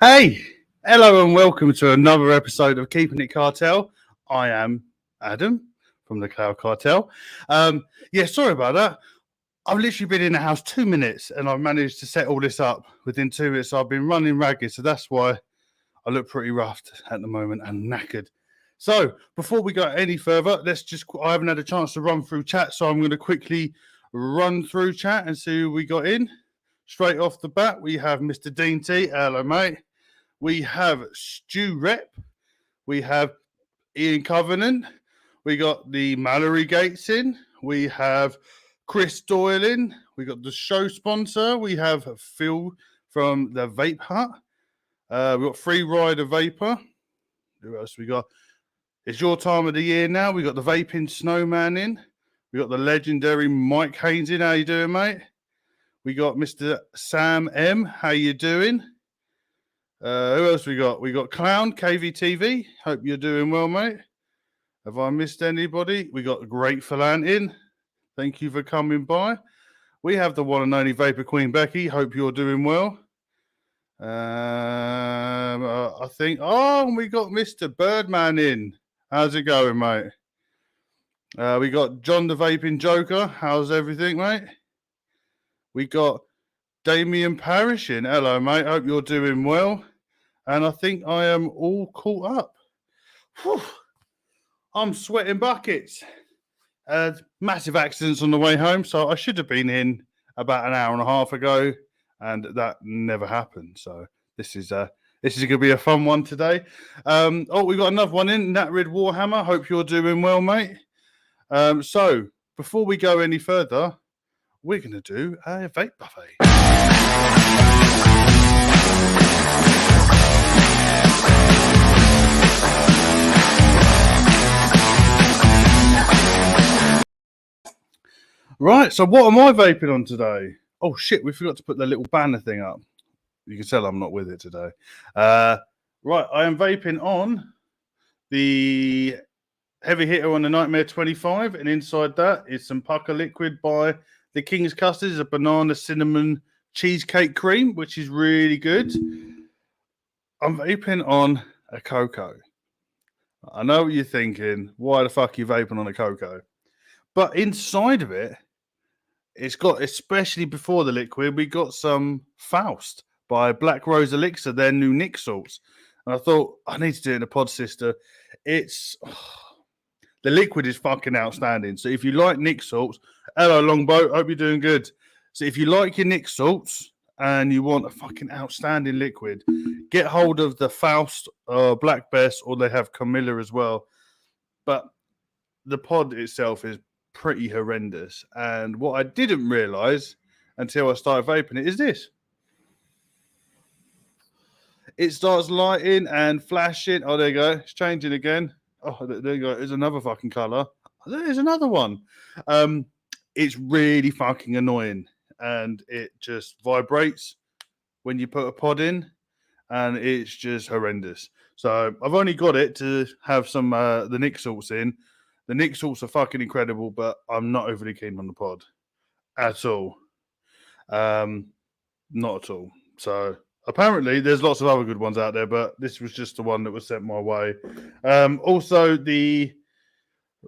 Hey, hello and welcome to another episode of Keeping It Cartel. I am Adam from the Cloud Cartel. Sorry about that. I've literally been in the house 2 minutes and I've managed to set all this up within 2 minutes. So I've been running ragged, so that's why I look pretty rough at the moment and knackered. So before we go any further, I haven't had a chance to run through chat, so I'm going to quickly run through chat and see who we got in. Straight off the bat, we have Mr. Dean T. Hello, mate. We have Stu Rep. We have Ian Covenant. We got the Mallory Gates in. We have Chris Doyle in. We got the show sponsor. We have Phil from the Vape Hut. We got Free Rider Vapor. Who else we got? It's your time of the year now. We got the Vaping Snowman in. We got the legendary Mike Haynes in. How you doing, mate? We got Mr. Sam M. How you doing? Who else we got? We got Clown, KVTV. Hope you're doing well, mate. Have I missed anybody? We got Grateful Ant in. Thank you for coming by. We have the one and only Vapor Queen Becky. Hope you're doing well. I think, we got Mr. Birdman in. How's it going, mate? We got John the Vaping Joker. How's everything, mate? We got Damien Parrish in. Hello, mate. Hope you're doing well. And I think I am all caught up. Whew. I'm sweating buckets. Massive accidents on the way home, so I should have been in about an hour and a half ago, and that never happened. So this is going to be a fun one today. We got another one in. Nat Red Warhammer. Hope you're doing well, mate. So before we go any further, we're going to do a vape buffet. Right, so what am I vaping on today? Oh, shit, we forgot to put the little banner thing up. You can tell I'm not with it today. Right, I am vaping on the heavy hitter on the Nightmare 25, and inside that is some pucker liquid by the King's Custard. It's a banana cinnamon cheesecake cream, which is really good. I'm vaping on a cocoa. I know what you're thinking. Why the fuck are you vaping on a cocoa? But inside of it, it's got, especially before the liquid, we got some Faust by Black Rose Elixir, their new Nick salts. And I thought, I need to do it in a pod sister. The liquid is fucking outstanding. So if you like Nick salts, hello Longboat, hope you're doing good. So if you like your Nick salts and you want a fucking outstanding liquid, get hold of the Faust Black Bess, or they have Camilla as well. But the pod itself is pretty horrendous. And what I didn't realize until I started vaping it is this. It starts lighting and flashing. Oh, there you go. It's changing again. Oh, there you go. There's another fucking color. There's another one. It's really fucking annoying. And it just vibrates when you put a pod in. And it's just horrendous. So I've only got it to have some the Nick salts in. The Nick salts are fucking incredible, but I'm not overly keen on the pod at all. Not at all. So apparently there's lots of other good ones out there, but this was just the one that was sent my way. Also the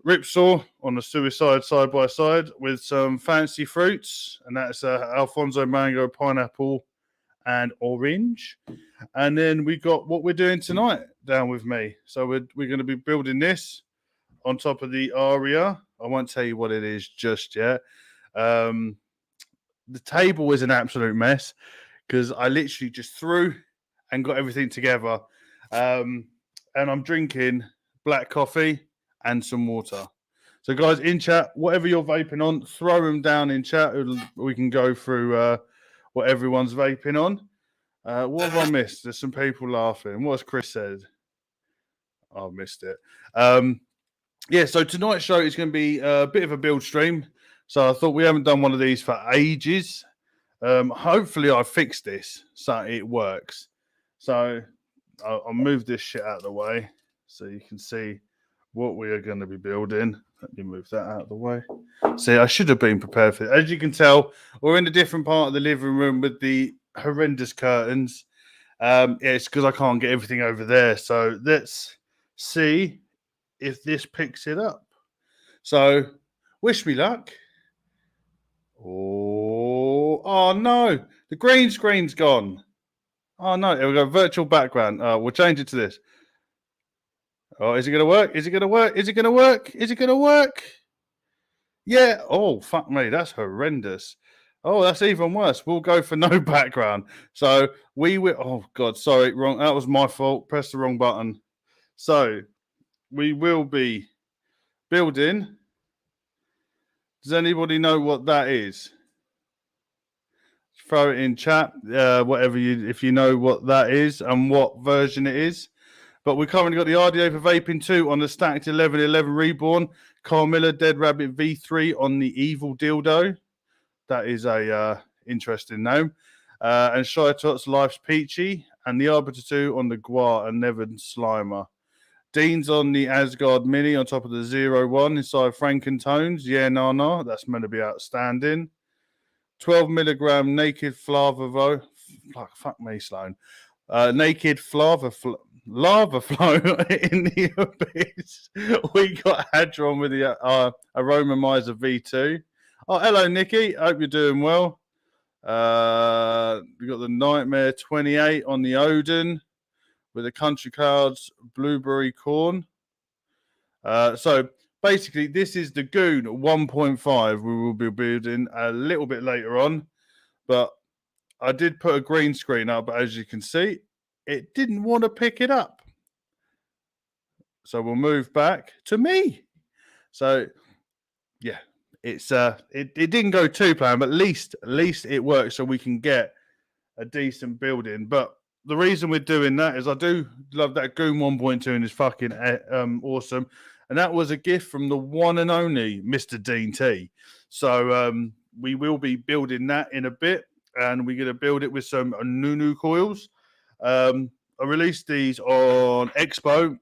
Ripsaw on the Suicide side by side with some fancy fruits, and that's Alfonso mango, pineapple, and orange. And then we got what we're doing tonight down with me. So we're going to be building this on top of the Aria. I won't tell you what it is just yet. The table is an absolute mess because I literally just threw and got everything together. And I'm drinking black coffee and some water. So guys, in chat, whatever you're vaping on, throw them down in chat. We can go through what everyone's vaping on. What have I missed? There's some people laughing. What has Chris said? I've missed it. So tonight's show is going to be a bit of a build stream. So I thought we haven't done one of these for ages. Hopefully I fixed this so it works. So I'll move this shit out of the way so you can see what we are going to be building. Let me move that out of the way. See, I should have been prepared for it. As you can tell, we're in a different part of the living room with the horrendous curtains. It's because I can't get everything over there. So let's see if this picks it up. So wish me luck. Oh no, the green screen's gone. Oh no, here we go. Virtual background. We'll change it to this. Oh, is it going to work? Is it going to work? Is it going to work? Is it going to work? Yeah. Oh, fuck me. That's horrendous. Oh, that's even worse. We'll go for no background. So we will. Oh, God. Sorry. Wrong. That was my fault. Press the wrong button. So we will be building. Does anybody know what that is? Throw it in chat. Whatever you, if you know what that is and what version it is. But we've currently got the RDA for Vaping 2 on the stacked 1111 Reborn. Carl Miller Dead Rabbit V3 on the Evil Dildo. That is a interesting name. And Shy Tots Life's Peachy. And the Arbiter 2 on the Guar and Nevin Slimer. Dean's on the Asgard Mini on top of the 01 inside Frankentones. Yeah, no. That's meant to be outstanding. 12 milligram Naked Flava. Fuck me, Sloan. Naked lava flow in the abyss. We got Hadron with the Aromamizer V2. Oh, hello, Nikki. Hope you're doing well. We got the Nightmare 28 on the Odin with the Country Clouds Blueberry Corn. So basically, this is the Goon 1.5. We will be building a little bit later on, but I did put a green screen up, but as you can see, it didn't want to pick it up. So we'll move back to me. So yeah, it's it didn't go to plan, but at least it works so we can get a decent building. But the reason we're doing that is I do love that Goon 1.2 and it's fucking awesome. And that was a gift from the one and only Mr. Dean T. So we will be building that in a bit. And we're going to build it with some Nunu coils. I released these on Expo.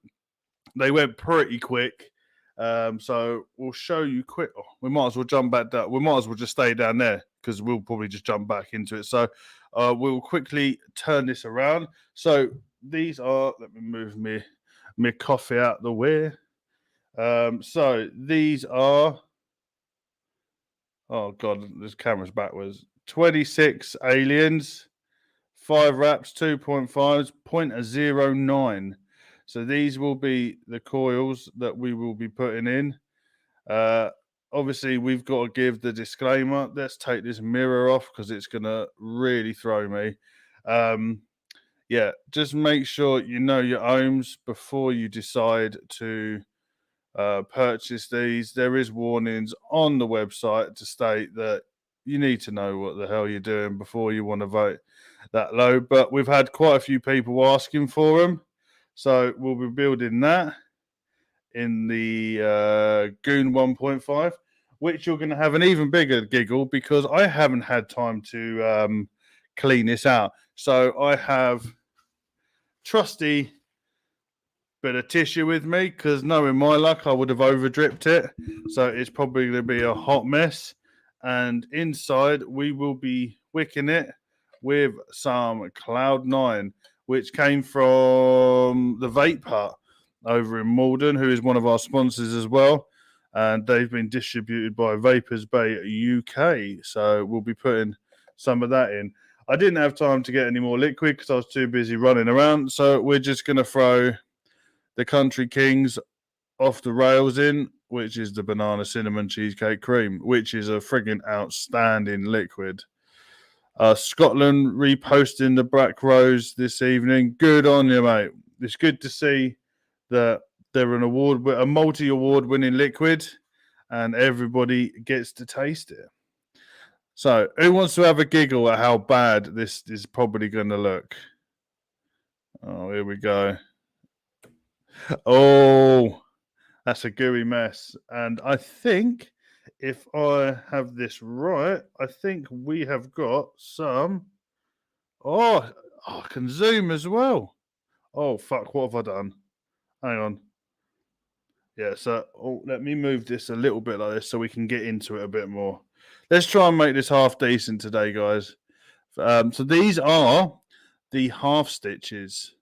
They went pretty quick. So we'll show you quick. Oh, we might as well jump back down. We might as well just stay down there because we'll probably just jump back into it. So we'll quickly turn this around. So these are, let me move me coffee out the way. So these are, oh God, this camera's backwards. 26 aliens, 5 wraps, 2.5s, 0.09. So these will be the coils that we will be putting in. Obviously, we've got to give the disclaimer. Let's take this mirror off because it's going to really throw me. Yeah, just make sure you know your ohms before you decide to purchase these. There is warnings on the website to state that you need to know what the hell you're doing before you want to vote that low. But we've had quite a few people asking for them. So we'll be building that in the Goon 1.5, which you're going to have an even bigger giggle because I haven't had time to clean this out. So I have trusty bit of tissue with me because knowing my luck, I would have over dripped it. So it's probably going to be a hot mess. And inside, we will be wicking it with some Cloud9, which came from the Vape Hut over in Malden, who is one of our sponsors as well. And they've been distributed by Vapors Bay UK. So we'll be putting some of that in. I didn't have time to get any more liquid because I was too busy running around. So we're just going to throw the Country Kings off the rails in, which is the banana cinnamon cheesecake cream, which is a friggin' outstanding liquid. Scotland reposting the Black Rose this evening. Good on you, mate. It's good to see that they're a multi-award winning liquid and everybody gets to taste it. So who wants to have a giggle at how bad this is probably going to look? Oh, here we go. Oh, that's a gooey mess. And I think if I have this right, I think we have got some. Oh, I can zoom as well. Oh, fuck. What have I done? Hang on. Yeah, so let me move this a little bit like this so we can get into it a bit more. Let's try and make this half decent today, guys. So these are the half stitches.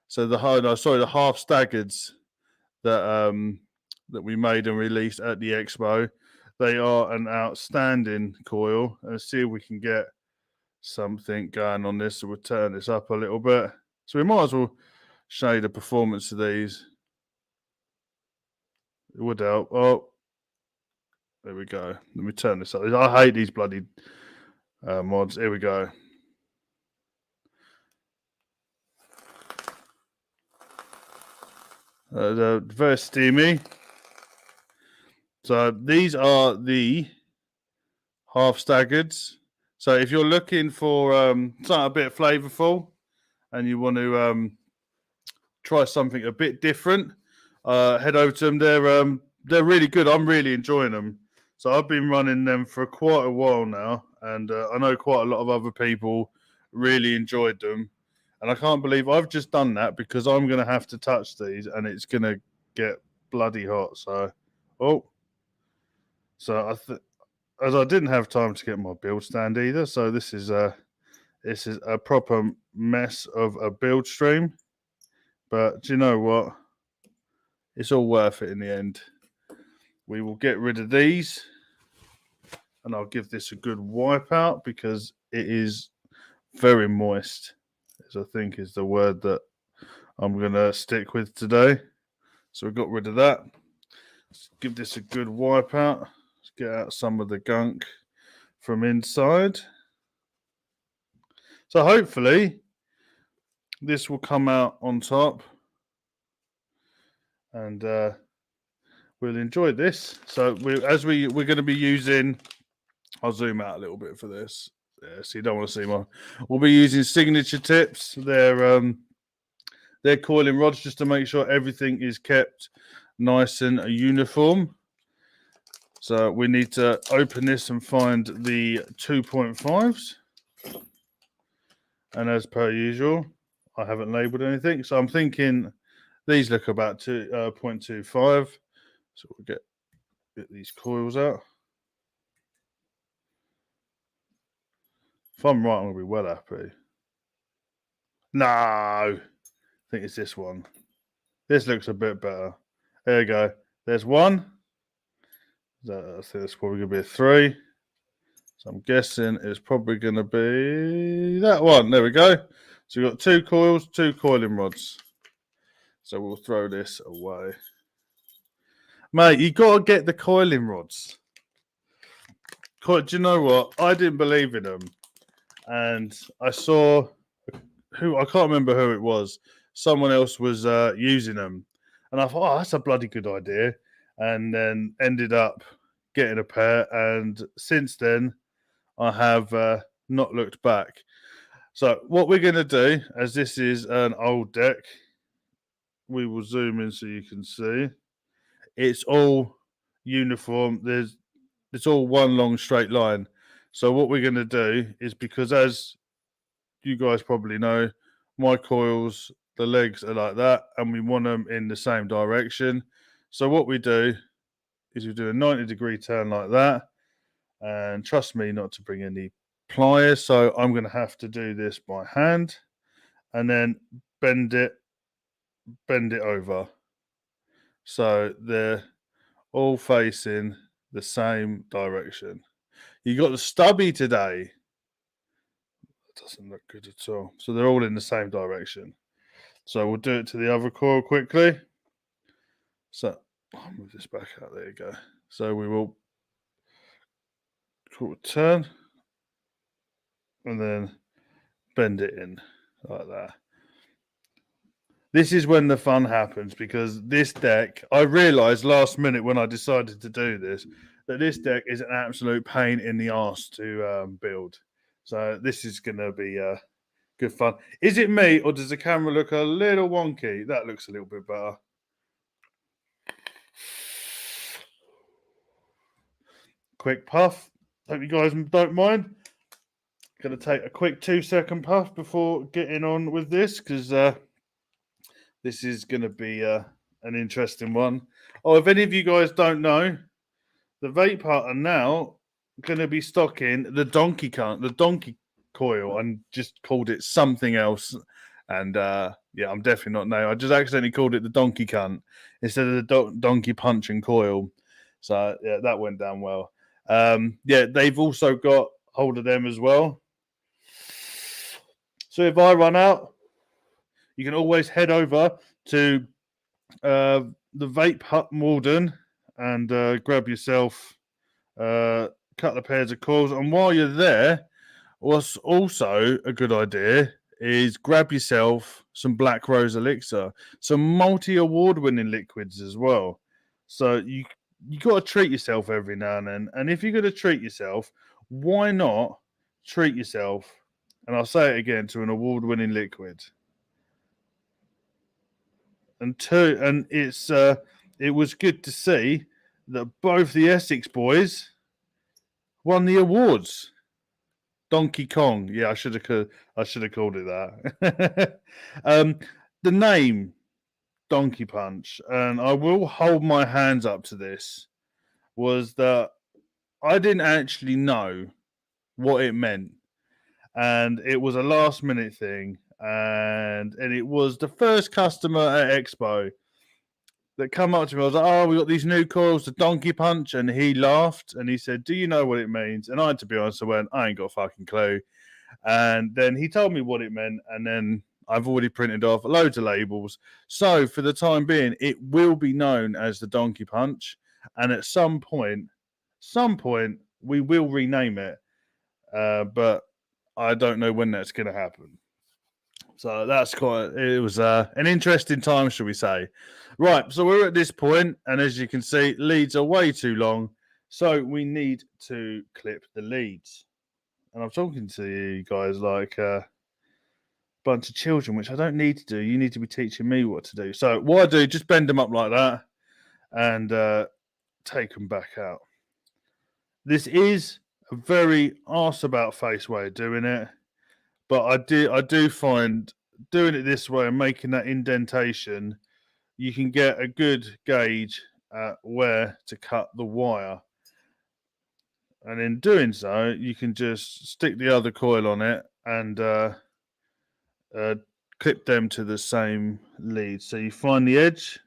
So the half staggards that we made and released at the expo. They are an outstanding coil. Let's see if we can get something going on this. So we'll turn this up a little bit. So we might as well show you the performance of these. It would help. Oh, there we go. Let me turn this up. I hate these bloody mods. Here we go. They're very steamy. So these are the half staggards. So if you're looking for something a bit flavorful and you want to try something a bit different, head over to them. They're really good. I'm really enjoying them. So I've been running them for quite a while now, and I know quite a lot of other people really enjoyed them. And I can't believe I've just done that because I'm going to have to touch these, and it's going to get bloody hot. So, as I didn't have time to get my build stand either, so this is a proper mess of a build stream. But do you know what? It's all worth it in the end. We will get rid of these, and I'll give this a good wipe out because it is very moist, as I think is the word that I'm going to stick with today. So we got rid of that. Let's give this a good wipe out. Let's get out some of the gunk from inside. So hopefully this will come out on top, and we'll enjoy this. So we're going to be using. I'll zoom out a little bit for this. Yeah, so you don't want to see my. We'll be using signature tips. They're coiling rods just to make sure everything is kept nice and uniform. So we need to open this and find the 2.5s. And as per usual, I haven't labelled anything. So I'm thinking these look about 0.25. So we'll get these coils out. If I'm right, I'm going to be well happy. No, I think it's this one. This looks a bit better. There you go. There's one. I think it's probably going to be a 3. So I'm guessing it's probably going to be that one. There we go. So we've got 2 coils, 2 coiling rods. So we'll throw this away. Mate, you got to get the coiling rods. Do you know what? I didn't believe in them. And I saw I can't remember who it was. Someone else was using them. And I thought, oh, that's a bloody good idea. And then ended up getting a pair. And since then, I have not looked back. So what we're going to do, as this is an old deck, we will zoom in so you can see. It's all uniform. It's all one long straight line. So what we're going to do is, because as you guys probably know, my coils, the legs are like that, and we want them in the same direction. So what we do is we do a 90-degree turn like that. And trust me not to bring any pliers. So I'm going to have to do this by hand and then bend it over. So they're all facing the same direction. You got the stubby today. It doesn't look good at all. So they're all in the same direction. So we'll do it to the other coil quickly. So I'll move this back out. There you go. So we will turn and then bend it in like that. This is when the fun happens, because this deck, I realised last minute when I decided to do this, that this deck is an absolute pain in the arse to build. So this is going to be good fun. Is it me, or does the camera look a little wonky? That looks a little bit better. Quick puff. Hope you guys don't mind. Going to take a quick 2-second puff before getting on with this, because this is going to be an interesting one. Oh, if any of you guys don't know, the Vape Hut are now going to be stocking the Donkey Coil and just called it something else. And yeah, I'm definitely not now. I just accidentally called it the donkey cunt instead of the donkey punch and coil. So yeah, that went down well. Yeah, they've also got hold of them as well. So if I run out, you can always head over to the Vape Hut Malden and grab yourself a couple of pairs of coils. And while you're there, what's also a good idea is grab yourself some Black Rose Elixir, some multi-award winning liquids as well. So you got to treat yourself every now and then. And if you're going to treat yourself, why not treat yourself? And I'll say it again, to an award-winning liquid. And it was good to see that both the Essex boys won the awards. Donkey Kong, yeah, I should have called it that. The name Donkey Punch, and I will hold my hands up to this, was that I didn't actually know what it meant, and it was a last minute thing, and it was the first customer at Expo that come up to me. I was like, "Oh, we got these new coils, the Donkey Punch," and he laughed and he said, "Do you know what it means?" And I, to be honest, I went, "I ain't got a fucking clue." And then he told me what it meant, and then I've already printed off loads of labels. So for the time being, it will be known as the Donkey Punch, and at some point, we will rename it, but I don't know when that's going to happen. So that's it was an interesting time, shall we say. Right, so we're at this point, and as you can see, leads are way too long, so we need to clip the leads. And I'm talking to you guys like a bunch of children, which I don't need to do. You need to be teaching me what to do. So what I do, just bend them up like that and take them back out. This is a very arse about face way of doing it, but I do find doing it this way and making that indentation, you can get a good gauge at where to cut the wire. And in doing so, you can just stick the other coil on it and clip them to the same lead. So you find the edge.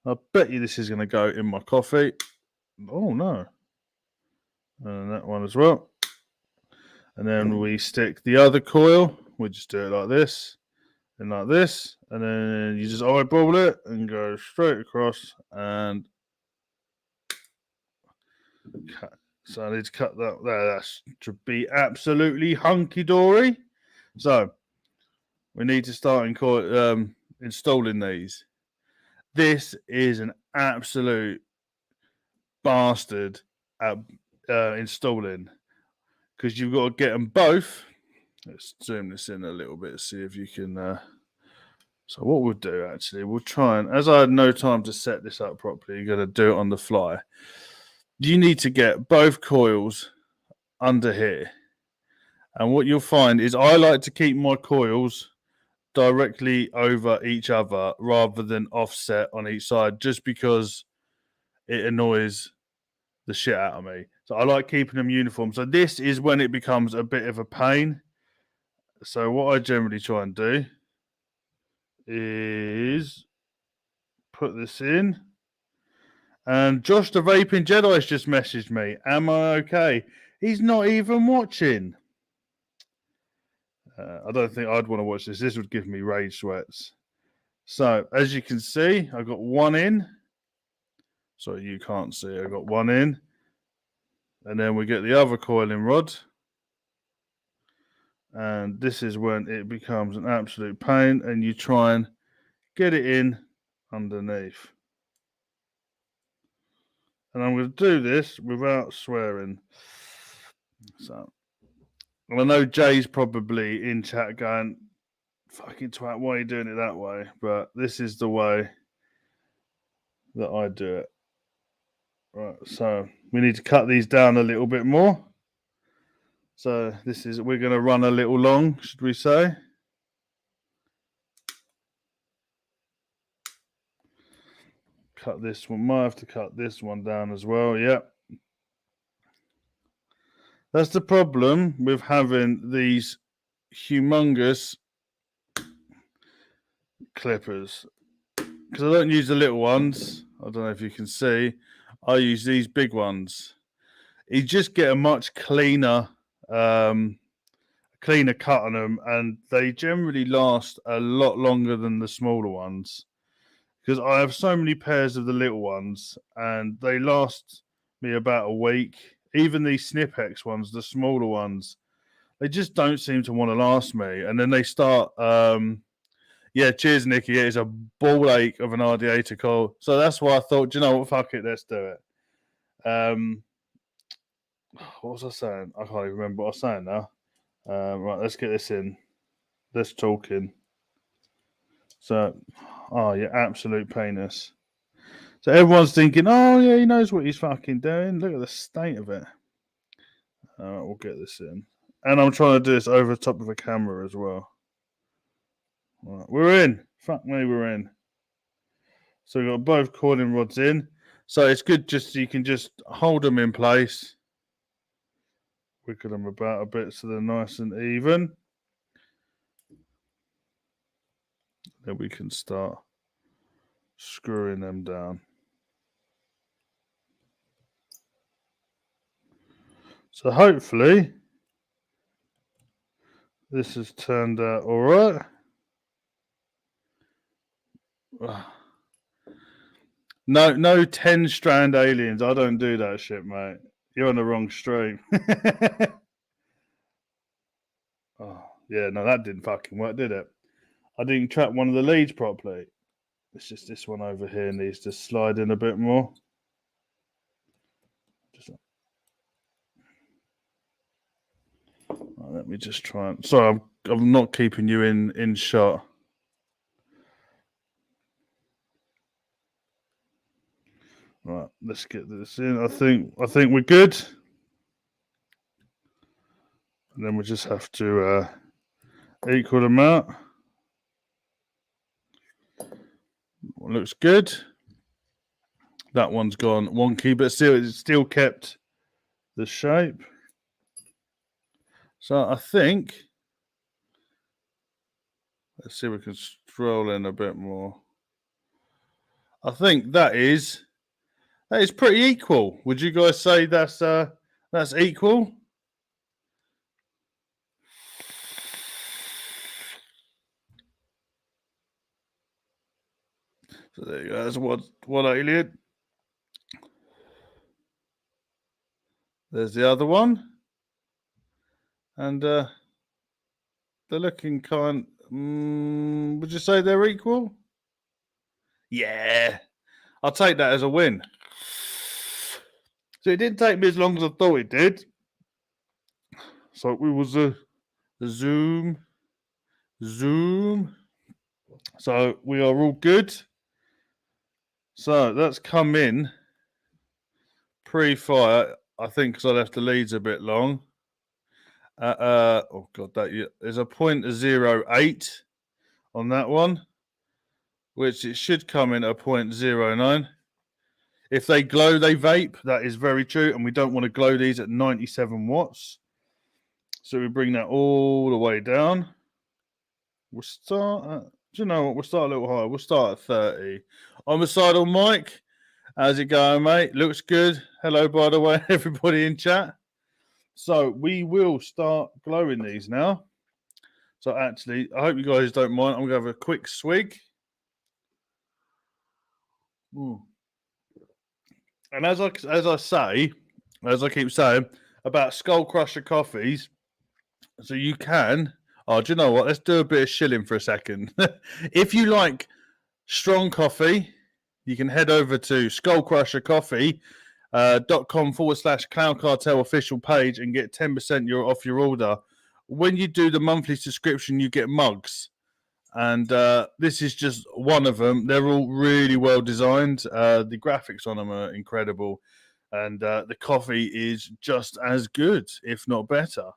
I bet you this is going to go in my coffee. Oh, no. And that one as well. And then we stick the other coil. We just do it like this and like this. And then you just eyeball it and go straight across and cut. So I need to cut that there. That should be absolutely hunky-dory. So we need to start installing these. This is an absolute bastard at installing, because you've got to get them both. Let's zoom this in a little bit, see if you can. So what we'll do, actually, we'll try and, as I had no time to set this up properly, you're going to do it on the fly. You need to get both coils under here. And what you'll find is I like to keep my coils directly over each other rather than offset on each side, just because it annoys the shit out of me. So I like keeping them uniform. So this is when it becomes a bit of a pain. So what I generally try and do is put this in. And Josh the Vaping Jedi's just messaged me. Am I okay? He's not even watching. I don't think I'd want to watch this. This would give me rage sweats. So as you can see, I got one in. So you can't see. I got one in. And then we get the other coiling rod. And this is when it becomes an absolute pain, and you try and get it in underneath. And I'm going to do this without swearing. So, and I know Jay's probably in chat going, "Fucking twat, why are you doing it that way?" But this is the way that I do it. Right, so we need to cut these down a little bit more. So we're going to run a little long, should we say? Cut this one. Might have to cut this one down as well. Yep. That's the problem with having these humongous clippers. Because I don't use the little ones. I don't know if you can see. I use these big ones. You just get a much cleaner cut on them, and they generally last a lot longer than the smaller ones. Because I have so many pairs of the little ones, and they last me about a week. Even these Snipex ones, the smaller ones, they just don't seem to want to last me. And then they start, yeah, cheers, Nicky. It is a ball ache of an radiator coil. So that's why I thought, do you know what? Fuck it, let's do it. What was I saying? I can't even remember what I was saying now. Right, let's get this in. Let's talk in. So, oh, you absolute penis. So everyone's thinking, oh, yeah, he knows what he's fucking doing. Look at the state of it. All right, we'll get this in. And I'm trying to do this over the top of a camera as well. All right, we're in. Fuck me, we're in. So we've got both coiling rods in. So it's good just so you can just hold them in place. Wiggle them about a bit so they're nice and even. Then we can start screwing them down. So hopefully this has turned out all right. No 10-strand aliens. I don't do that shit, mate. You're on the wrong stream. Oh, yeah, no, that didn't fucking work, did it? I didn't trap one of the leads properly. It's just this one over here needs to slide in a bit more. Let me just try and... Sorry, I'm not keeping you in shot. Right, let's get this in. I think we're good. And then we just have to equal them out. Looks good. That one's gone wonky, but still, it's still kept the shape. So I think, let's see if we can scroll in a bit more. I think that is pretty equal. Would you guys say that's equal? So there you go. That's one alien. There's the other one. And they're looking kind... would you say they're equal? Yeah. I'll take that as a win. So it didn't take me as long as I thought it did. So we was a zoom. So we are all good. So that's come in pre-fire. I think because I left the leads a bit long. Oh god, there's a 0.08 on that one, which it should come in at 0.09. If they glow, they vape. That is very true, and we don't want to glow these at 97 watts. So we bring that all the way down. We'll start at, do you know what? We'll start a little higher. We'll start at 30. Homicidal Mike, how's it going, mate? Looks good. Hello, by the way, everybody in chat. So we will start glowing these now. So actually, I hope you guys don't mind. I'm going to have a quick swig. And as I keep saying about Skull Crusher coffees, so you can... Oh, do you know what? Let's do a bit of shilling for a second. If you like strong coffee, you can head over to skullcrushercoffee.com/Cloud Cartel official page and get 10% off your order. When you do the monthly subscription, you get mugs. And this is just one of them. They're all really well designed. The graphics on them are incredible. And the coffee is just as good, if not better.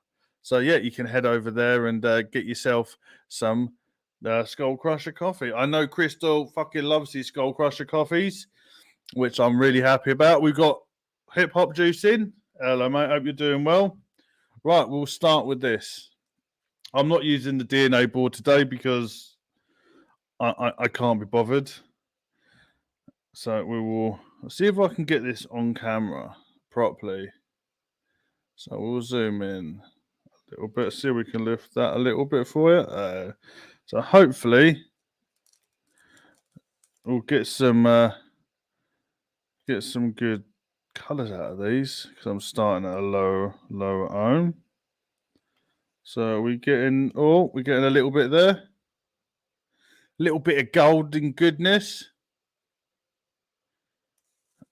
So, yeah, you can head over there and get yourself some Skull Crusher coffee. I know Crystal fucking loves these Skull Crusher coffees, which I'm really happy about. We've got Hip Hop Juice in. Hello, mate. Hope you're doing well. Right, we'll start with this. I'm not using the DNA board today because I can't be bothered. So we will see if I can get this on camera properly. So we'll zoom in a little bit, see if we can lift that a little bit for you. So hopefully we'll get some good colours out of these because I'm starting at a lower ohm. So we're getting a little bit there, a little bit of golden goodness.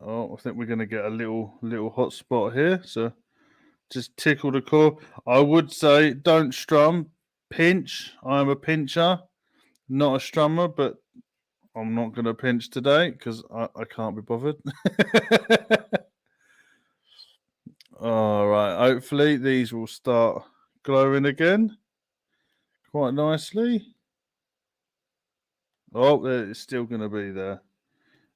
Oh, I think we're going to get a little hot spot here. So just tickle the coil. I would say don't strum, pinch. I'm a pincher, not a strummer, but I'm not going to pinch today because I can't be bothered. All right, hopefully these will start glowing again quite nicely. Oh, it's still going to be there.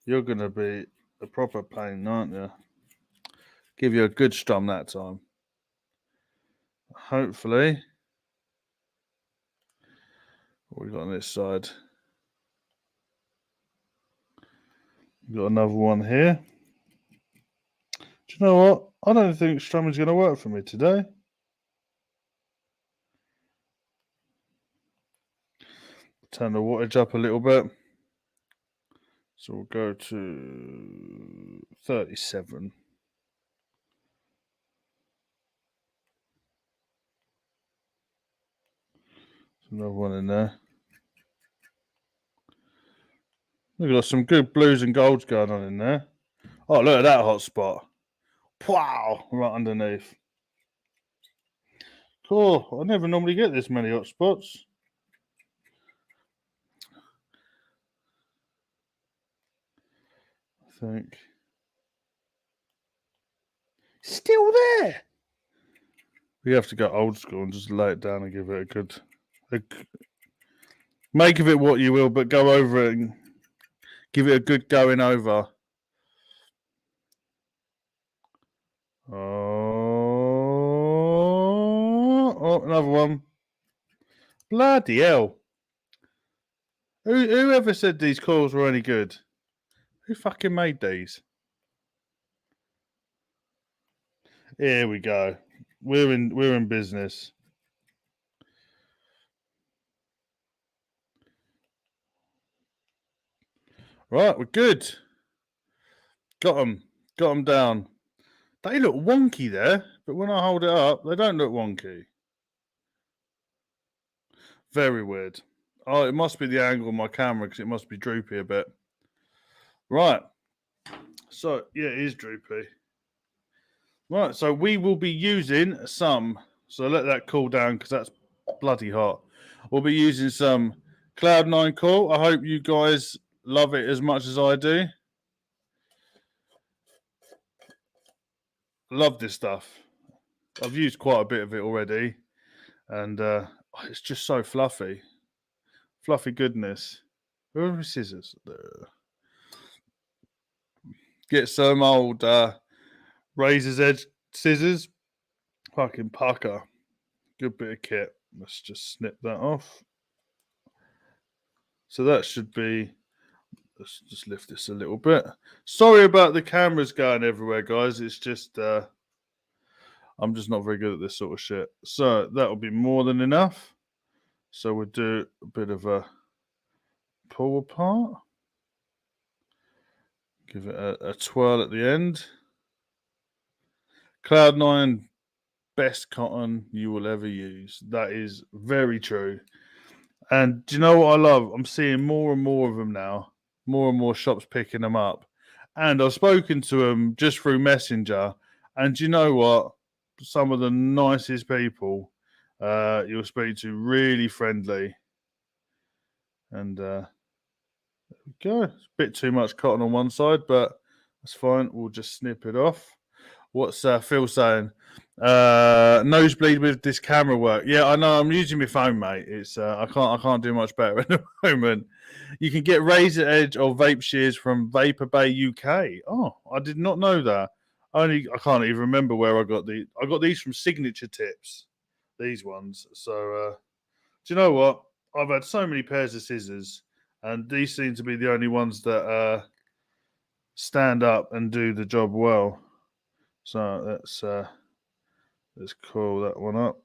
You're going to be a proper pain, aren't you? Give you a good strum that time. Hopefully. What we got on this side? We've got another one here. Do you know what? I don't think strumming's going to work for me today. Turn the wattage up a little bit. So we'll go to 37. There's another one in there. We've got some good blues and golds going on in there. Oh, look at that hot spot. Wow, right underneath. Cool. I never normally get this many hot spots. I think. Still there. We have to go old school and just lay it down and give it a good... make of it what you will, but go over it and give it a good going over. Oh, another one. Bloody hell. Whoever said these coils were any good? Who fucking made these? Here we go. We're in business. Right, we're good. Got them down. They look wonky there, but when I hold it up, they don't look wonky. Very weird. Oh, it must be the angle of my camera because it must be droopy a bit. Right. So, yeah, it is droopy. Right, so we will be using some. So let that cool down because that's bloody hot. We'll be using some Cloud9 coil. I hope you guys love it as much as I do. Love this stuff. I've used quite a bit of it already. And it's just so fluffy. Fluffy goodness. Where are my scissors? Get some old razor's edge scissors. Fucking pucker. Good bit of kit. Let's just snip that off. So that should be... Let's just lift this a little bit. Sorry about the cameras going everywhere, guys. It's just... I'm just not very good at this sort of shit. So that will be more than enough. So we'll do a bit of a pull apart. Give it a twirl at the end. Cloud9, best cotton you will ever use. That is very true. And do you know what I love? I'm seeing more and more of them now. More and more shops picking them up. And I've spoken to them just through Messenger. And do you know what? Some of the nicest people you'll speak to, really friendly. And there we go. It's a bit too much cotton on one side, but that's fine. We'll just snip it off. What's Phil saying? Nosebleed with this camera work. Yeah, I know. I'm using my phone, mate. It's I can't do much better at the moment. You can get razor edge or vape shears from Vapor Bay UK. Oh, I did not know that. I can't even remember where I got these. I got these from Signature Tips, these ones. So do you know what? I've had so many pairs of scissors, and these seem to be the only ones that stand up and do the job well. So let's call that one up.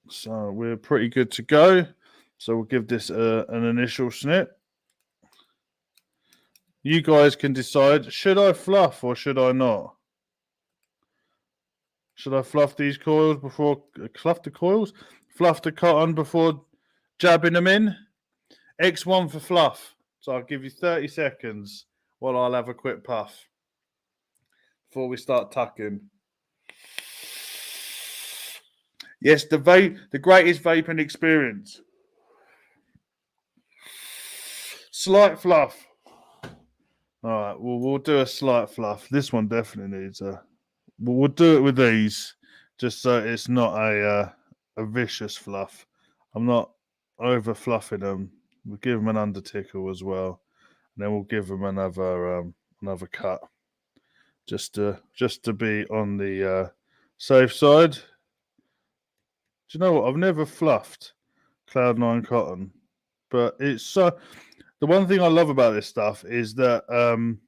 So we're pretty good to go. So we'll give this an initial snip. You guys can decide, should I fluff or should I not? Should I fluff these coils before, fluff the cotton before jabbing them in? X1 for fluff. So I'll give you 30 seconds while I'll have a quick puff before we start tucking. Yes, the greatest vaping experience. Slight fluff. All right, we'll do a slight fluff. This one definitely needs a. We'll do it with these, just so it's not a vicious fluff. I'm not over fluffing them. We'll give them an under tickle as well, and then we'll give them another cut, just to be on the safe side. Do you know what? I've never fluffed Cloud9 cotton, but it's so. The one thing I love about this stuff is that I'm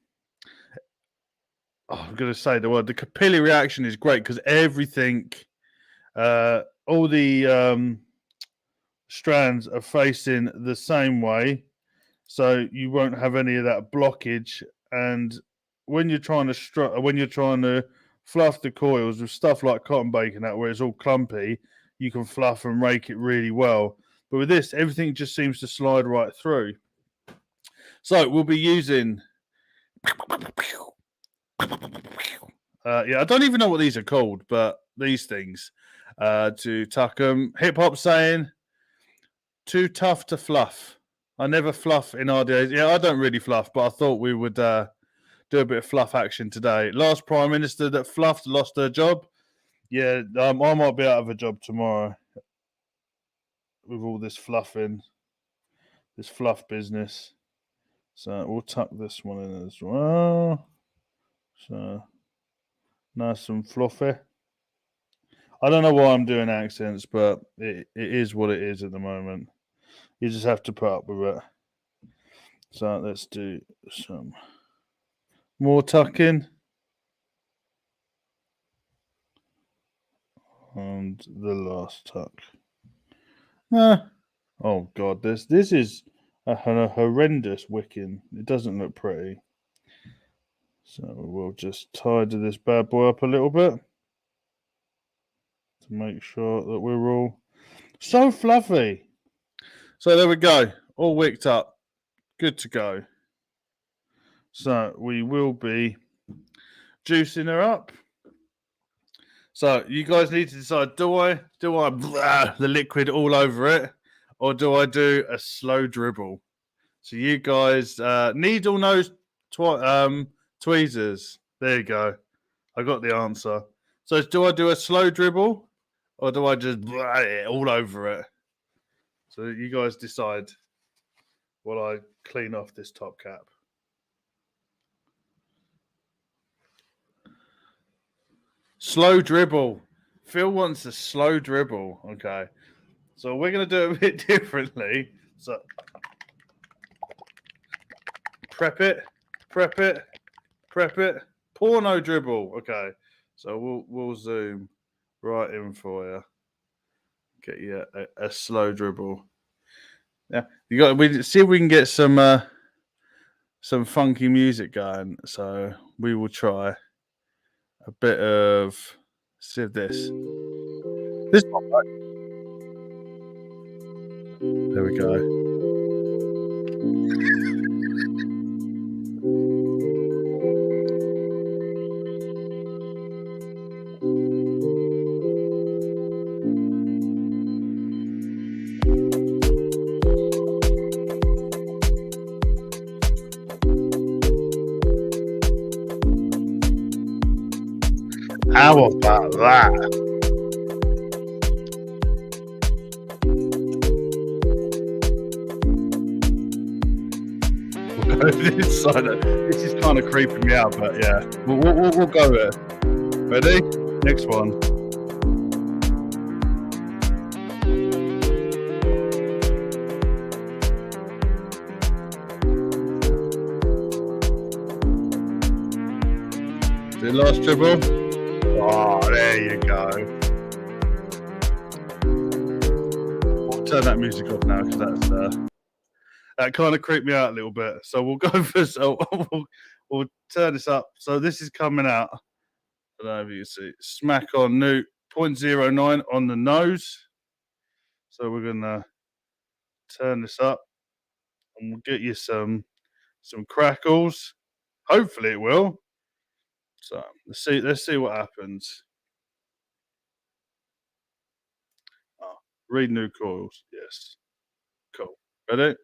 going to say the word. The capillary reaction is great because everything, all the strands are facing the same way, so you won't have any of that blockage. And when you're trying to fluff the coils with stuff like cotton bacon, where it's all clumpy, you can fluff and rake it really well. But with this, everything just seems to slide right through. So we'll be using. I don't even know what these are called, but these things to tuck them. Hip hop saying, too tough to fluff. I never fluff in our days. Yeah, I don't really fluff, but I thought we would do a bit of fluff action today. Last Prime Minister that fluffed lost her job. Yeah, I might be out of a job tomorrow with all this fluffing, this fluff business. So we'll tuck this one in as well. So nice and fluffy. I don't know why I'm doing accents, but it is what it is at the moment. You just have to put up with it. So let's do some more tucking. And the last tuck. Oh God, this is a horrendous wicking. It doesn't look pretty. So we'll just tidy this bad boy up a little bit to make sure that we're all so fluffy. So there we go, all wicked up, good to go. So we will be juicing her up. So you guys need to decide: do I the liquid all over it, or do I do a slow dribble? So you guys, needle nose tweezers. There you go. I got the answer. So do I do a slow dribble, or do I just it all over it? So you guys decide while I clean off this top cap. Slow dribble. Phil wants a slow dribble. Okay. So we're going to do it a bit differently. So prep it. Porno dribble. Okay. So we'll zoom right in for you. Get you a slow dribble. Yeah. We see if we can get some funky music going. So we will try a bit of, see if this one right. There we go. How about that? This is kind of creeping me out, but yeah, we'll go with it. Ready? Next one. The last dribble. Oh, there you go. We'll turn that music off now because that kind of creeped me out a little bit. So we'll go for we'll turn this up. So this is coming out. I don't know if you can see. Smack on new 0.09 on the nose. So we're gonna turn this up, and we'll get you some crackles. Hopefully it will. So let's see what happens. Oh, read new coils. Yes. Cool. Ready?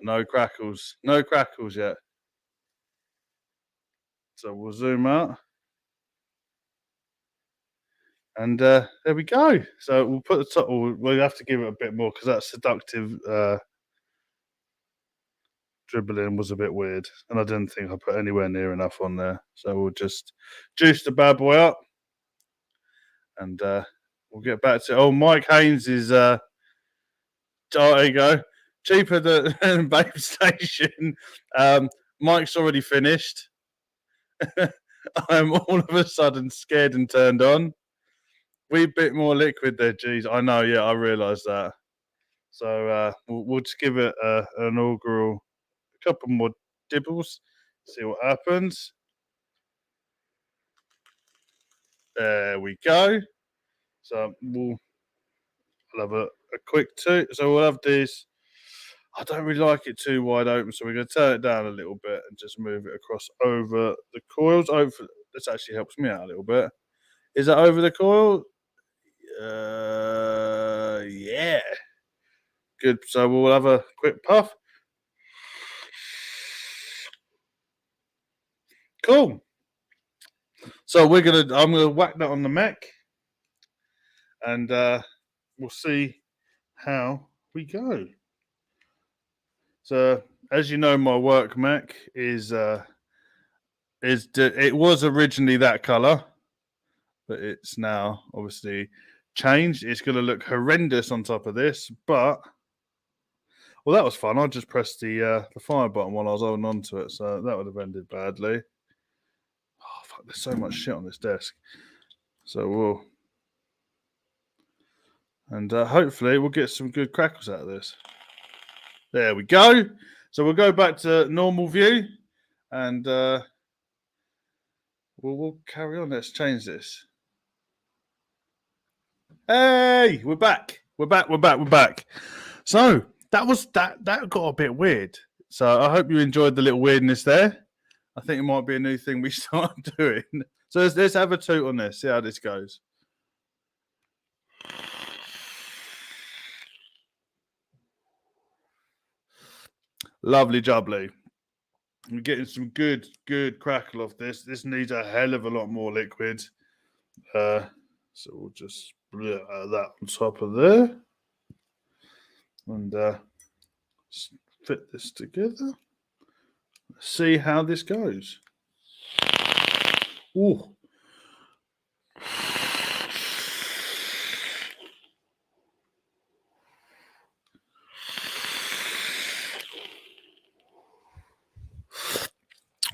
No crackles. No crackles yet. So we'll zoom out. And there we go. So we'll put the top. We'll have to give it a bit more because that seductive dribbling was a bit weird, and I didn't think I put anywhere near enough on there. So we'll just juice the bad boy up, and we'll get back to. Oh, Mike Haynes is. Oh, there you go. Cheaper than Vape Station. Mike's already finished. I'm all of a sudden scared and turned on. Wee bit more liquid there, geez. I know, yeah, I realised that. So we'll just give it an inaugural, a couple more dibbles, see what happens. There we go. So we'll have a quick two. So we'll have this. I don't really like it too wide open, so we're going to turn it down a little bit and just move it across over the coils. This actually helps me out a little bit. Is that over the coil? Yeah. Good. So we'll have a quick puff. Cool. So I'm gonna whack that on the Mac, and we'll see how we go. So as you know, my work Mac it was originally that color, but it's now obviously changed. It's going to look horrendous on top of this, but well, that was fun. I just pressed the fire button while I was holding on to it, so that would have ended badly. Oh fuck! There's so much shit on this desk. So hopefully we'll get some good crackles out of this. There we go. So we'll go back to normal view, and we'll carry on. Let's change this. Hey, we're back. We're back. So that got a bit weird. So I hope you enjoyed the little weirdness there. I think it might be a new thing we start doing. So let's have a toot on this. See how this goes. Lovely jubbly. We're getting some good crackle off this. This needs a hell of a lot more liquid. So we'll just split that on top of there. And fit this together. Let's see how this goes. Ooh.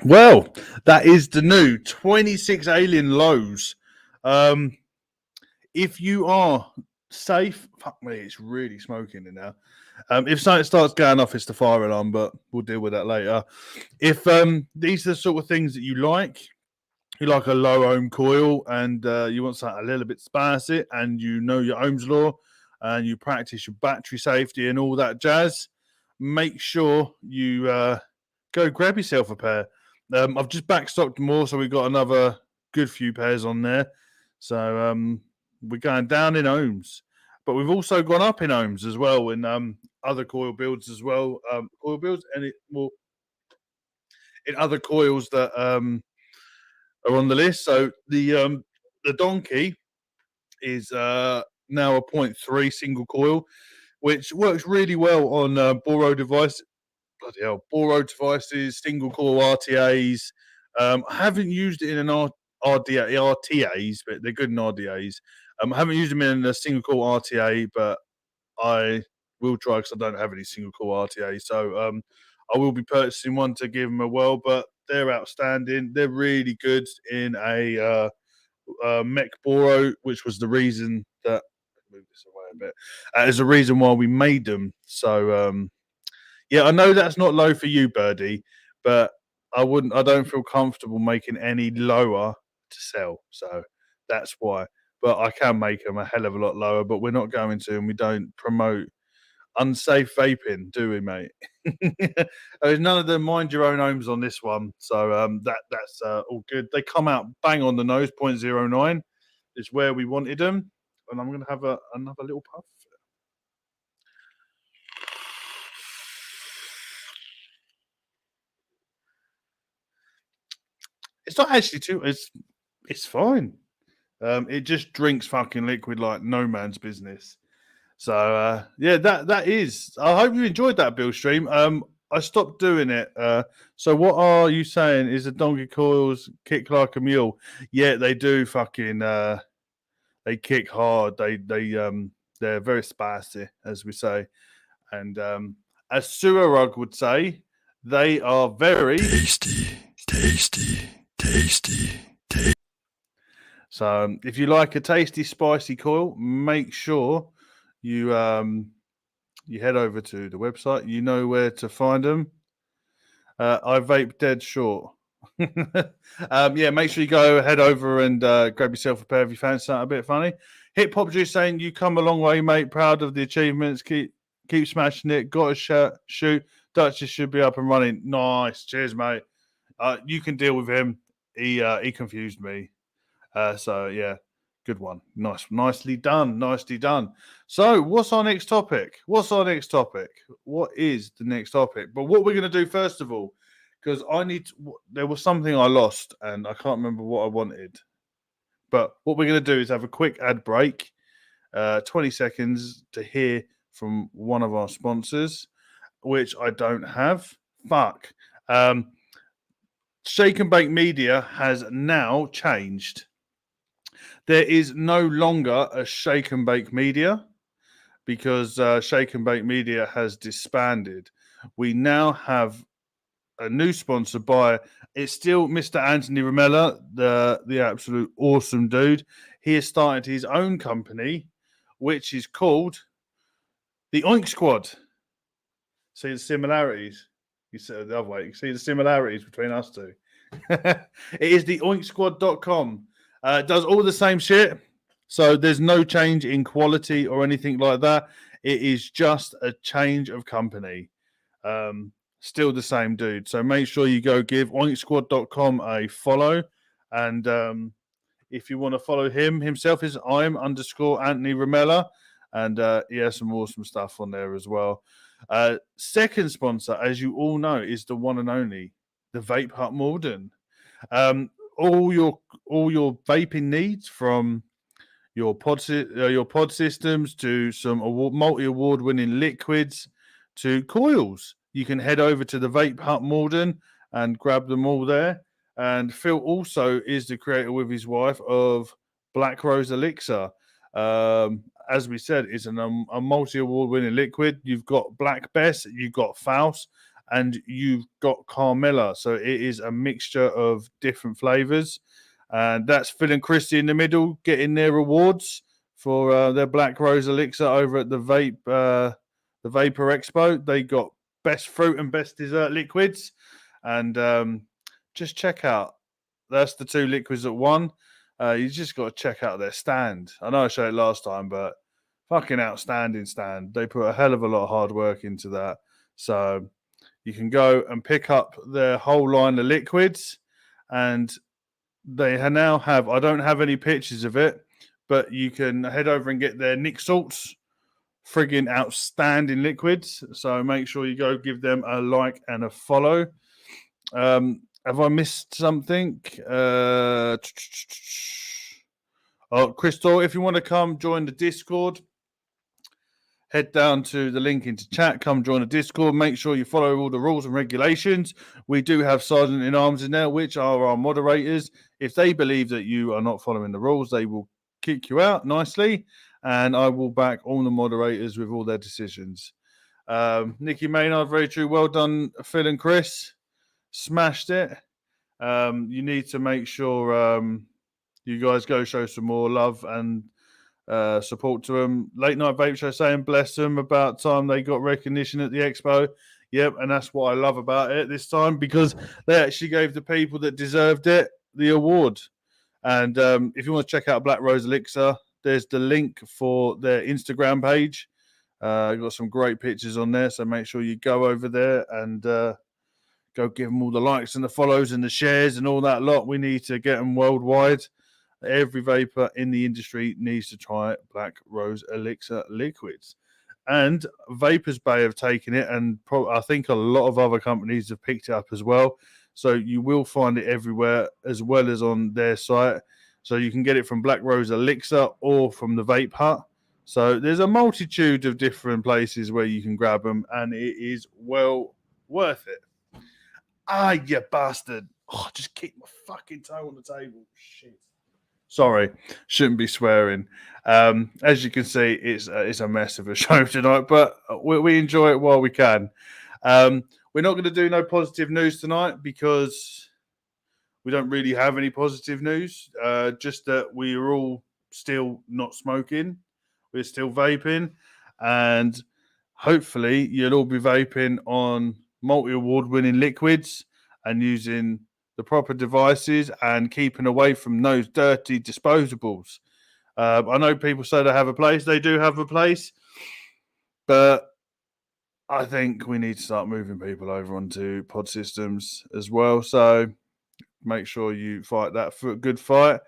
Well, that is the new 26 Alien Lows. If you are safe, fuck me, it's really smoking in now. If something starts going off, it's the fire alarm, but we'll deal with that later. If these are the sort of things that you like a low ohm coil, and you want something a little bit spicy, and you know your Ohm's law, and you practice your battery safety and all that jazz, make sure you go grab yourself a pair. I've just backstocked more, so we've got another good few pairs on there. So we're going down in ohms, but we've also gone up in ohms as well in other coil builds as well. Coil builds, and in other coils that are on the list. So the Donkey is now a 0.3 single coil, which works really well on Boro devices. Bloody hell, Boro devices, single coil RTAs, I haven't used it in an RTAs, but they're good in RDAs. I haven't used them in a single core RTA, but I will try because I don't have any single core RTA. So I will be purchasing one to give them a whirl, but they're outstanding. They're really good in a Mech Boro, which was the reason that move this away a bit. Is the reason why we made them. So yeah, I know that's not low for you, Birdie, but I don't feel comfortable making any lower to sell. So that's why. But I can make them a hell of a lot lower, but we're not going to, and we don't promote unsafe vaping, do we, mate? There's none of the mind your own homes on this one. So that's all good. They come out bang on the nose, 0.09 is where we wanted them. And I'm gonna have another little puff. It's not actually too. It's fine. It just drinks fucking liquid like no man's business. So yeah, that is. I hope you enjoyed that Bill stream. I stopped doing it. So what are you saying? Is the donkey coils kick like a mule? Yeah, they do. Fucking. They kick hard. They're very spicy, as we say, and as Suarug would say, they are very tasty. So if you like a tasty, spicy coil, make sure you you head over to the website. You know where to find them. I vape dead short. Yeah, make sure you go head over and grab yourself a pair if you fancy something a bit funny. Hip Hop Juice saying you come a long way, mate. Proud of the achievements. Keep smashing it. Got to shoot. Duchess should be up and running. Nice. Cheers, mate. You can deal with him. He confused me. So yeah, good one. Nicely done. Nicely done. So what's our next topic? What is the next topic? But what we're going to do first of all, because there was something I lost and I can't remember what I wanted. But what we're going to do is have a quick ad break, 20 seconds to hear from one of our sponsors, which I don't have. Fuck. Shake and Bake Media has now changed. There is no longer a Shake and Bake Media because Shake and Bake Media has disbanded. We now have a new sponsor by it's still Mr. Anthony Ramella, the absolute awesome dude. He has started his own company, which is called the Oink Squad. See the similarities? You said it the other way. You see the similarities between us two. It is the oinksquad.com. It does all the same shit. So there's no change in quality or anything like that. It is just a change of company. Still the same dude. So make sure you go give oinksquad.com a follow. And if you want to follow himself is I'm_Anthony Ramella. And he has some awesome stuff on there as well. Second sponsor, as you all know, is the one and only, the Vape Hut Malden. All your vaping needs, from your pod systems to some multi-award winning liquids to coils. You can head over to the Vape Hut Malden and grab them all there. And Phil also is the creator with his wife of Black Rose Elixir. As we said, it's a multi-award winning liquid. You've got Black Bess, you've got Faust, and you've got Carmella. So it is a mixture of different flavors. And that's Phil and Christy in the middle getting their awards for their Black Rose Elixir over at the Vapor Expo. They got best fruit and best dessert liquids. And just check out, that's the two liquids at one. You just got to check out their stand. I know I showed it last time, but fucking outstanding stand. They put a hell of a lot of hard work into that. So you can go and pick up their whole line of liquids, and they now have, I don't have any pictures of it, but you can head over and get their Nick Salts, friggin' outstanding liquids. So make sure you go give them a like and a follow. Have I missed something? Crystal, if you want to come join the Discord, head down to the link into chat, come join the Discord, make sure you follow all the rules and regulations. We do have Sergeant in Arms in there, which are our moderators. If they believe that you are not following the rules, they will kick you out nicely, and I will back all the moderators with all their decisions. Nikki Maynard, very true. Well done, Phil and Chris. Smashed it. You need to make sure you guys go show some more love and support to them. Late Night Vape Show saying bless them, about time they got recognition at the expo. Yep, and that's what I love about it this time, because they actually gave the people that deserved it the award. And if you want to check out Black Rose Elixir, there's the link for their Instagram page. Got some great pictures on there, so make sure you go over there and go give them all the likes and the follows and the shares and all that lot. We need to get them worldwide. Every vapor in the industry needs to try Black Rose Elixir liquids. And Vapors Bay have taken it, and I think a lot of other companies have picked it up as well. So you will find it everywhere, as well as on their site. So you can get it from Black Rose Elixir or from the Vape Hut. So there's a multitude of different places where you can grab them, and it is well worth it. Ah, you bastard. Oh, I just kicked my fucking toe on the table. Shit. Sorry, shouldn't be swearing. As you can see, it's a mess of a show tonight, but we enjoy it while we can. We're not going to do no positive news tonight because we don't really have any positive news. Just that we are all still not smoking. We're still vaping, and hopefully you'll all be vaping on multi-award winning liquids and using the proper devices and keeping away from those dirty disposables. I know people say they have a place. They do have a place, but I think we need to start moving people over onto pod systems as well. So make sure you fight that for a good fight.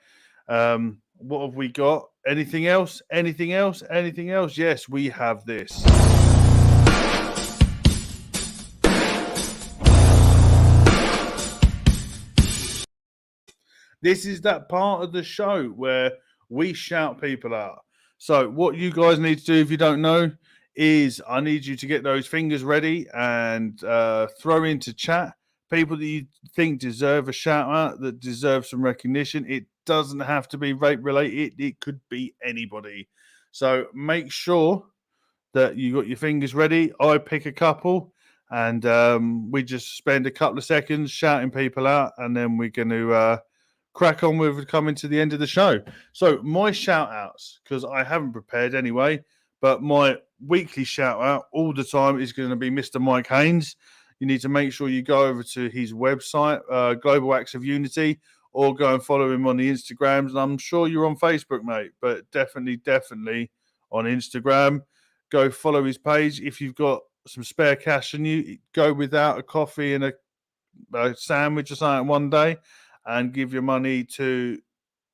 What have we got? Anything else? Anything else? Anything else? Yes, we have this. This is that part of the show where we shout people out. So what you guys need to do, if you don't know, is I need you to get those fingers ready and throw into chat people that you think deserve a shout out, that deserve some recognition. It doesn't have to be vape related. It could be anybody. So make sure that you got your fingers ready. I pick a couple, and we just spend a couple of seconds shouting people out, and then we're going to crack on with coming to the end of the show. So my shout outs, because I haven't prepared anyway, but my weekly shout out all the time is going to be Mr. Mike Haynes. You need to make sure you go over to his website, Global Acts of Unity, or go and follow him on the Instagrams. And I'm sure you're on Facebook, mate, but definitely on Instagram. Go follow his page. If you've got some spare cash on you, go without a coffee and a sandwich or something one day and give your money to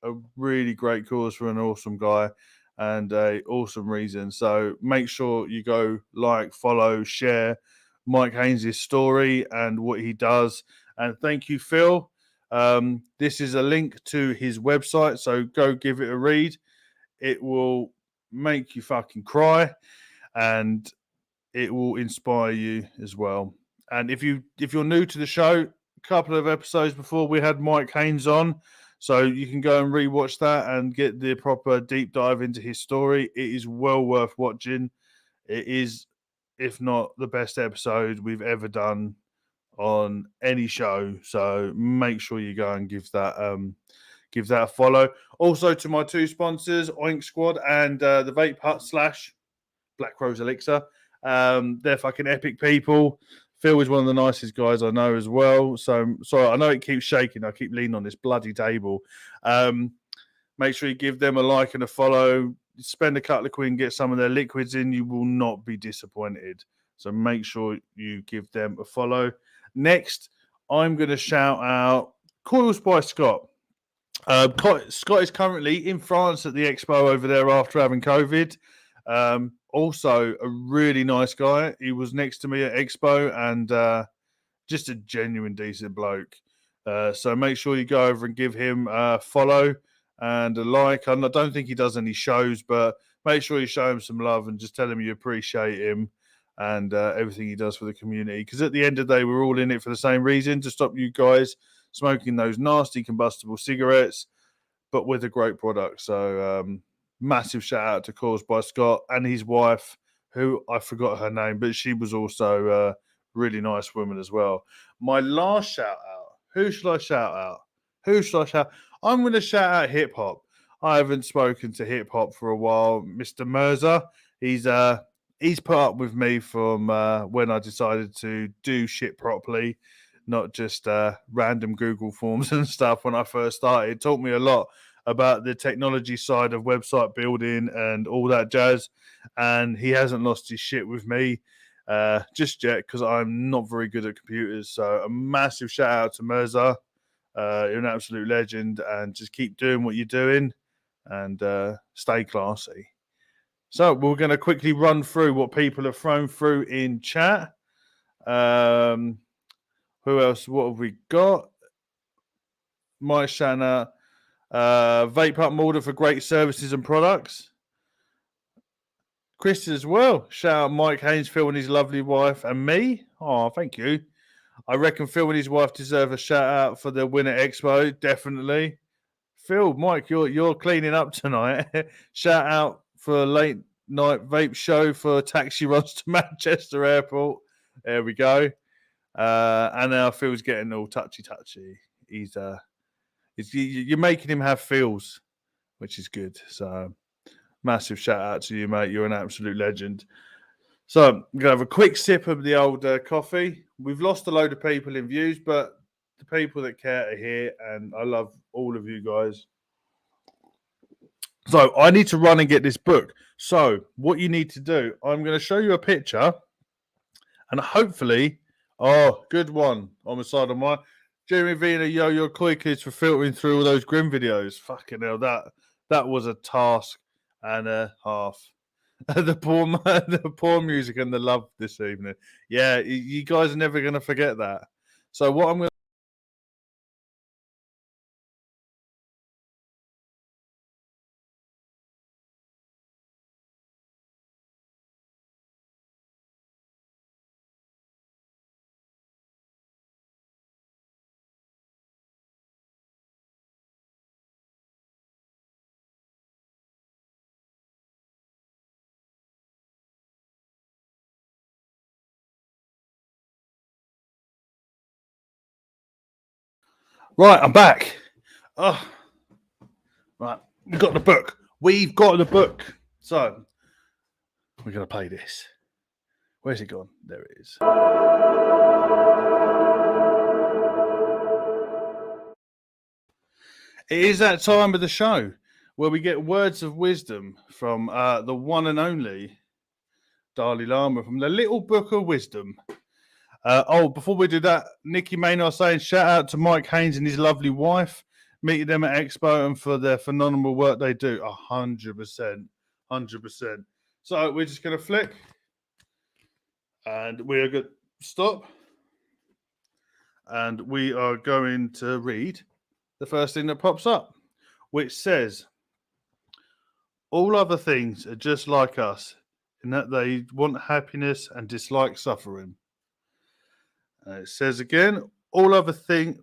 a really great cause for an awesome guy and a awesome reason. So make sure you go like, follow, share Mike Haynes' story and what he does. And thank you, Phil. This is a link to his website, so go give it a read. It will make you fucking cry, and it will inspire you as well. And if you're new to the show, a couple of episodes before we had Mike Haynes on, so you can go and rewatch that and get the proper deep dive into his story. It is well worth watching. It is, if not the best episode we've ever done on any show. So make sure you go and give that a follow. Also to my two sponsors, Oink Squad and the Vape Hut / Black Rose Elixir. They're fucking epic people. Phil is one of the nicest guys I know as well. So sorry, I know it keeps shaking. I keep leaning on this bloody table. Make sure you give them a like and a follow. Spend a couple of quid and get some of their liquids in. You will not be disappointed. So make sure you give them a follow. Next, I'm going to shout out Coils by Scott. Scott is currently in France at the expo over there after having COVID. Also, a really nice guy. He was next to me at expo and just a genuine decent bloke. So make sure you go over and give him a follow and a like. I don't think he does any shows, but make sure you show him some love and just tell him you appreciate him and everything he does for the community. Because at the end of the day, we're all in it for the same reason, to stop you guys smoking those nasty combustible cigarettes, but with a great product. So massive shout out to Coils by Scott and his wife, who I forgot her name, but she was also a really nice woman as well. My last shout out, who should I shout out? I'm going to shout out hip hop. I haven't spoken to hip hop for a while. Mr. Mirza, he's put up with me from when I decided to do shit properly, not just random Google forms and stuff when I first started. It taught me a lot about the technology side of website building and all that jazz. And he hasn't lost his shit with me just yet, because I'm not very good at computers. So a massive shout out to Mirza. You're an absolute legend, and just keep doing what you're doing and stay classy. So we're going to quickly run through what people have thrown through in chat. Who else? What have we got? Mike Shanna, Vape Up Mulder for great services and products. Chris as well. Shout out Mike Haynes, Phil and his lovely wife, and me. Oh, thank you. I reckon Phil and his wife deserve a shout out for the Winter Expo. Definitely. Phil, Mike, you're cleaning up tonight. Shout out for a late night vape show for taxi rides to Manchester Airport. There we go. And now Phil's getting all touchy. You're making him have feels, which is good. So massive shout out to you, mate. You're an absolute legend. So I'm going to have a quick sip of the old coffee. We've lost a load of people in views, but the people that care are here, and I love all of you guys. So I need to run and get this book. So what you need to do, I'm going to show you a picture, and hopefully, good one on the side of mine. Jeremy Vina, your Coil kids for filtering through all those grim videos. Fucking hell, that was a task and a half. the poor music and the love this evening. Yeah, you guys are never going to forget that. So what I'm going to Right, I'm back. Oh, right, we've got the book. So we're going to play this. Where's it gone? There it is. It is that time of the show where we get words of wisdom from the one and only Dalai Lama from the Little Book of Wisdom. Before we do that, Nikki Maynard saying shout out to Mike Haynes and his lovely wife. Meeting them at Expo and for their phenomenal work they do. 100%. So we're just going to flick. And we are going to stop. And we are going to read the first thing that pops up, which says, all other things are just like us in that they want happiness and dislike suffering. It says again, all other things...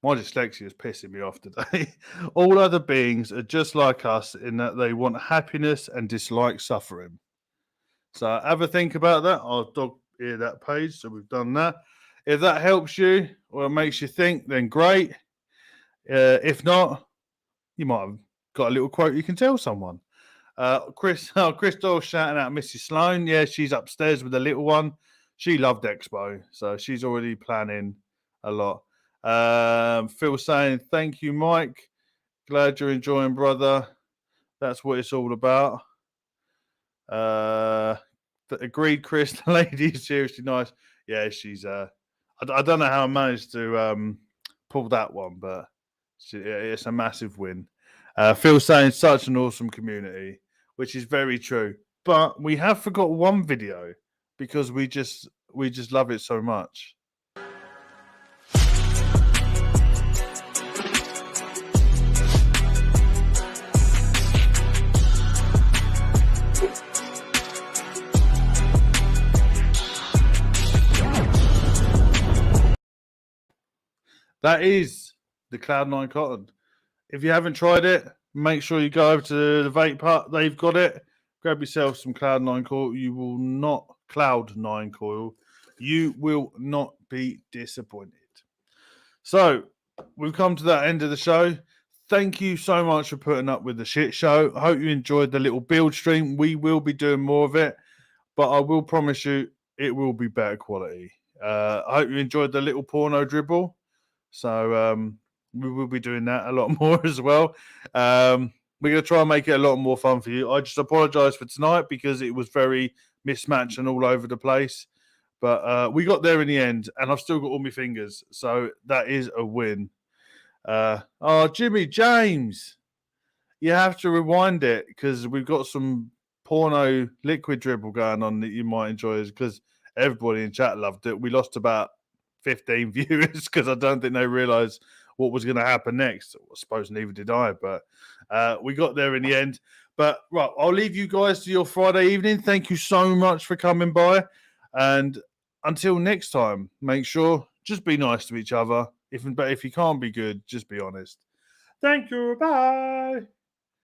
My dyslexia is pissing me off today. All other beings are just like us in that they want happiness and dislike suffering. So have a think about that. I'll dog ear that page. So we've done that. If that helps you or makes you think, then great. If not, you might have got a little quote you can tell someone. Chris Doyle shouting out Mrs. Sloan. Yeah, she's upstairs with the little one. She loved Expo, so she's already planning a lot. Phil saying, thank you, Mike. Glad you're enjoying, brother. That's what it's all about. Agreed, Chris. The lady is seriously nice. Yeah, she's... I don't know how I managed to pull that one, but it's a massive win. Phil saying, such an awesome community, which is very true. But we have forgot one video because we just love it so much. That is the Cloud9 cotton. If you haven't tried it, make sure you go over to the vape hut. They've got it. Grab yourself some Cloud9 coil. You will not Cloud9 coil. You will not be disappointed. So we've come to that end of the show. Thank you so much for putting up with the shit show. I hope you enjoyed the little build stream. We will be doing more of it, but I will promise you it will be better quality. I hope you enjoyed the little porno dribble. So we will be doing that a lot more as well. We're going to try and make it a lot more fun for you. I just apologise for tonight because it was very mismatched and all over the place. But we got there in the end, and I've still got all my fingers. So that is a win. Jimmy James, you have to rewind it because we've got some porno liquid dribble going on that you might enjoy because everybody in chat loved it. We lost about 15 viewers because I don't think they realised what was going to happen next. I suppose neither did I, but we got there in the end. But right, I'll leave you guys to your Friday evening. Thank you so much for coming by. And until next time, make sure just be nice to each other. But if you can't be good, just be honest. Thank you. Bye.